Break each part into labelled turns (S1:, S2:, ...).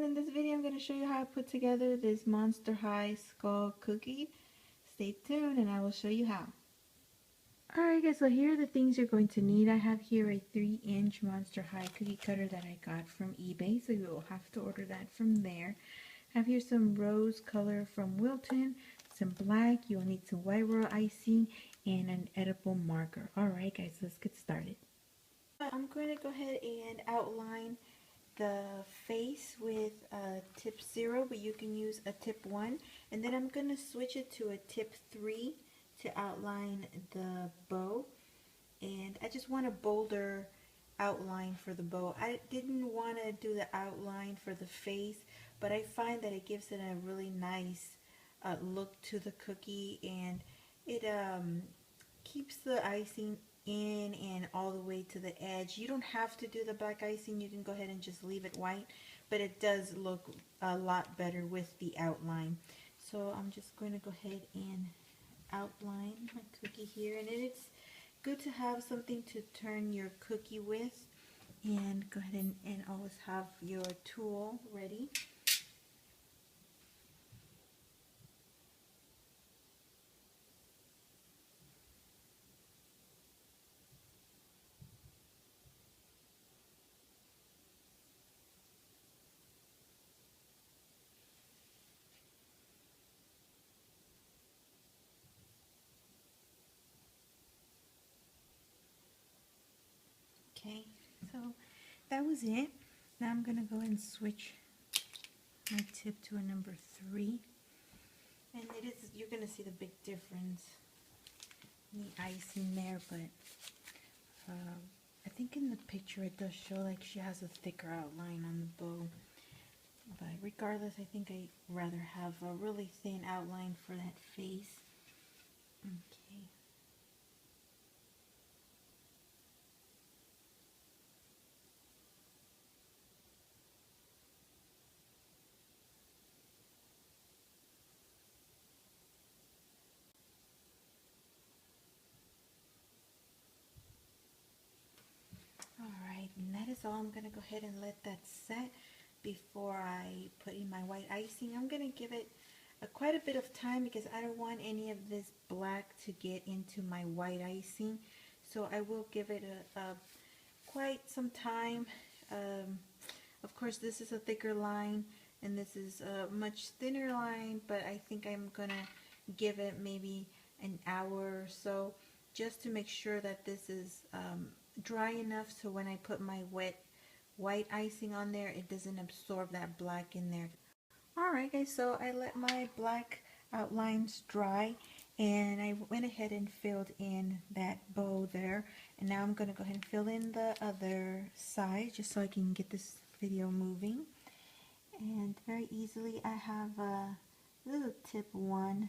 S1: In this video I'm going to show you how I put together this Monster High skull cookie. Stay tuned and I will show you how. Alright guys, so here are the things you're going to need. I have here a 3-inch Monster High cookie cutter that I got from eBay, so you will have to order that from there. I have here some rose color from Wilton, some black, you will need some white royal icing, and an edible marker. Alright guys, let's get started. I'm going to go ahead and outline the face with a tip 0, but you can use a tip 1, and then I'm going to switch it to a tip 3 to outline the bow. And I just want a bolder outline for the bow. I didn't want to do the outline for the face, but I find that it gives it a really nice look to the cookie, and it keeps the icing in and all the way to the edge. You don't have to do the black icing, you can go ahead and just leave it white, but it does look a lot better with the outline. So I'm just going to go ahead and outline my cookie here, and it's good to have something to turn your cookie with, and go ahead and always have your tool ready. Okay, so that was it. Now I'm going to go and switch my tip to a number 3, and you're going to see the big difference in the icing there, but I think in the picture it does show like she has a thicker outline on the bow, but regardless, I think I'd rather have a really thin outline for that face. Okay. Alright, and that is all. I'm going to go ahead and let that set before I put in my white icing. I'm going to give it quite a bit of time because I don't want any of this black to get into my white icing. So I will give it quite some time. Of course, this is a thicker line and this is a much thinner line, but I think I'm going to give it maybe an hour or so just to make sure that this is dry enough so when I put my wet white icing on there, it doesn't absorb that black in there. Alright guys, so I let my black outlines dry and I went ahead and filled in that bow there, and now I'm going to go ahead and fill in the other side just so I can get this video moving. And very easily I have a little tip 1,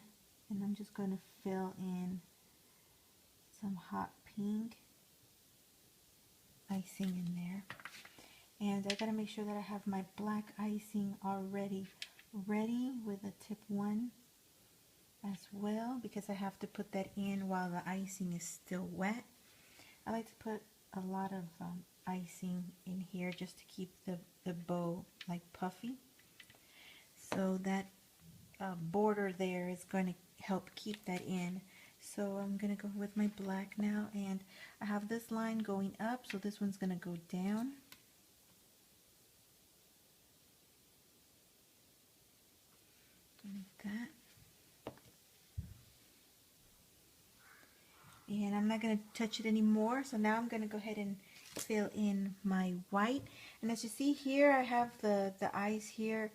S1: and I'm just going to fill in some hot pink icing in there, and I gotta make sure that I have my black icing already ready with a tip 1 as well, because I have to put that in while the icing is still wet. I like to put a lot of icing in here just to keep the bow like puffy, so that border there is going to help keep that in. So I'm going to go with my black now, and I have this line going up, so this one's going to go down. Like that. And I'm not going to touch it anymore, so now I'm going to go ahead and fill in my white. And as you see here, I have the eyes here.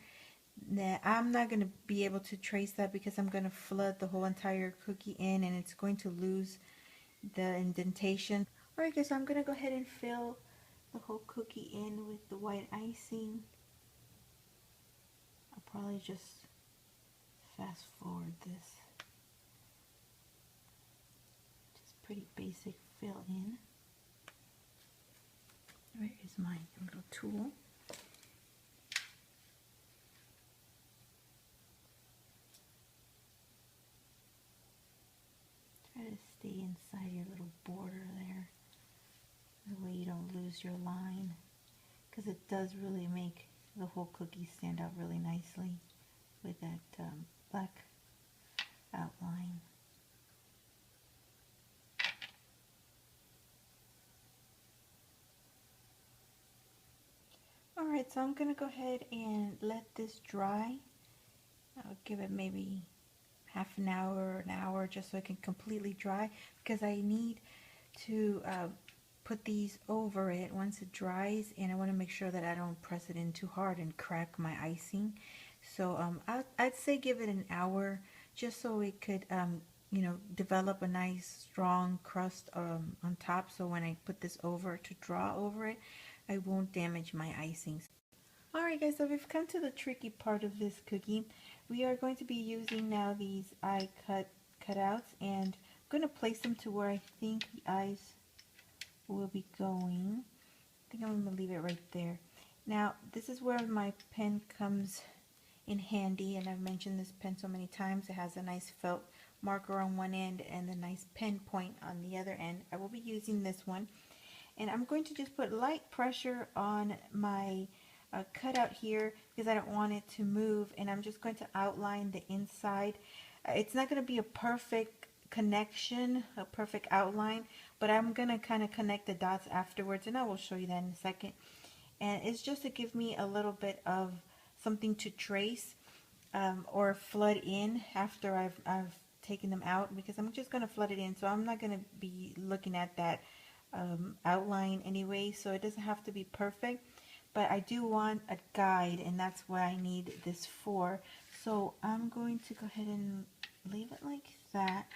S1: Now, I'm not going to be able to trace that because I'm going to flood the whole entire cookie in and it's going to lose the indentation. Alright guys, so I'm going to go ahead and fill the whole cookie in with the white icing. I'll probably just fast forward this. Just pretty basic fill in. Where is my little tool? Try to stay inside your little border there, that way you don't lose your line, because it does really make the whole cookie stand out really nicely with that black outline. Alright, so I'm going to go ahead and let this dry. I'll give it maybe half an hour just so it can completely dry, because I need to put these over it once it dries, and I want to make sure that I don't press it in too hard and crack my icing. So I'd say give it an hour just so it could you know, develop a nice strong crust on top, so when I put this over to draw over it, I won't damage my icing. Alright guys, so we've come to the tricky part of this cookie. We are going to be using now these eye cutouts, and I'm going to place them to where I think the eyes will be going. I think I'm going to leave it right there. Now this is where my pen comes in handy, and I've mentioned this pen so many times. It has a nice felt marker on one end and a nice pen point on the other end. I will be using this one, and I'm going to just put light pressure on my cutout here because I don't want it to move, and I'm just going to outline the inside. It's not going to be a perfect connection, a perfect outline, but I'm going to kind of connect the dots afterwards, and I will show you that in a second. And it's just to give me a little bit of something to trace or flood in after I've taken them out, because I'm just going to flood it in, so I'm not going to be looking at that outline anyway, so it doesn't have to be perfect, but I do want a guide, and that's what I need this for. So I'm going to go ahead and leave it like that.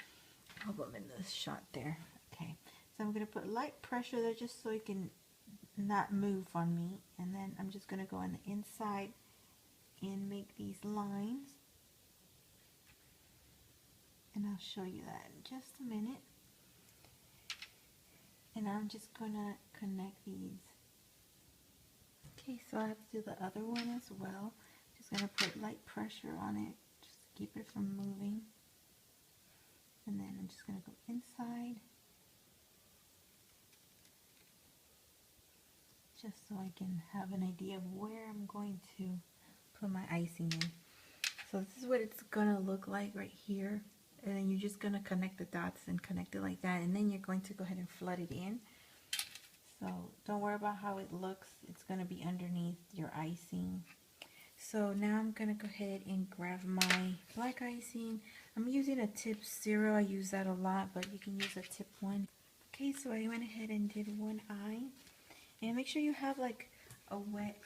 S1: Hold on in this shot there. Okay, so I'm going to put light pressure there just so it can not move on me, and then I'm just going to go on the inside and make these lines, and I'll show you that in just a minute. And I'm just gonna connect these. Okay, so I have to do the other one as well. Just gonna put light pressure on it just to keep it from moving. And then I'm just gonna go inside, just so I can have an idea of where I'm going to put my icing in. So this is what it's gonna look like right here. And then you're just going to connect the dots and connect it like that, and then you're going to go ahead and flood it in. So don't worry about how it looks, it's going to be underneath your icing. So now I'm going to go ahead and grab my black icing. I'm using a tip 0, I use that a lot, but you can use a tip 1. Okay, so I went ahead and did one eye, and make sure you have like a wet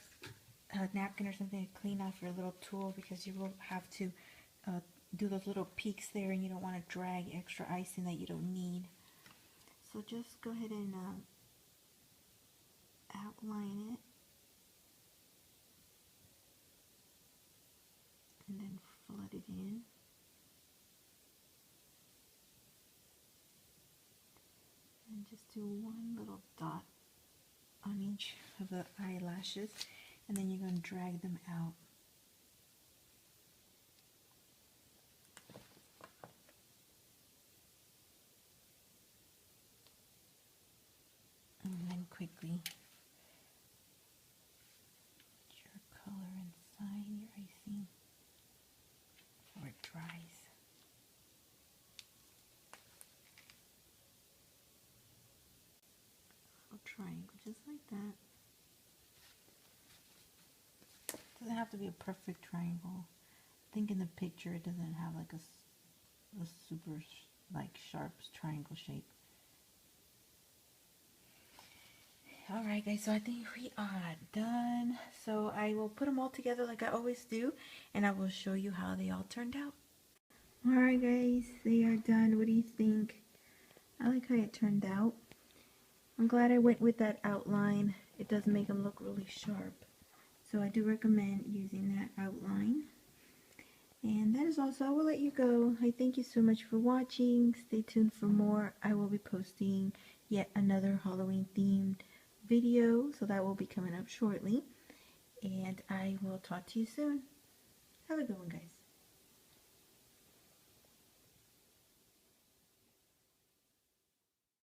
S1: napkin or something to clean off your little tool, because you will have to do those little peaks there, and you don't want to drag extra icing that you don't need. So just go ahead and outline it, and then flood it in. And just do one little dot on each of the eyelashes, and then you're going to drag them out. And then quickly put your color inside your icing before it dries. Little triangle just like that. It doesn't have to be a perfect triangle. I think in the picture it doesn't have like a super like sharp triangle shape. Alright guys, so I think we are done. So I will put them all together like I always do, and I will show you how they all turned out. Alright guys, they are done. What do you think? I like how it turned out. I'm glad I went with that outline. It does make them look really sharp. So I do recommend using that outline. And that is all. So I will let you go. I thank you so much for watching. Stay tuned for more. I will be posting yet another Halloween themed video, so that will be coming up shortly. And I will talk to you soon. Have a good one, guys.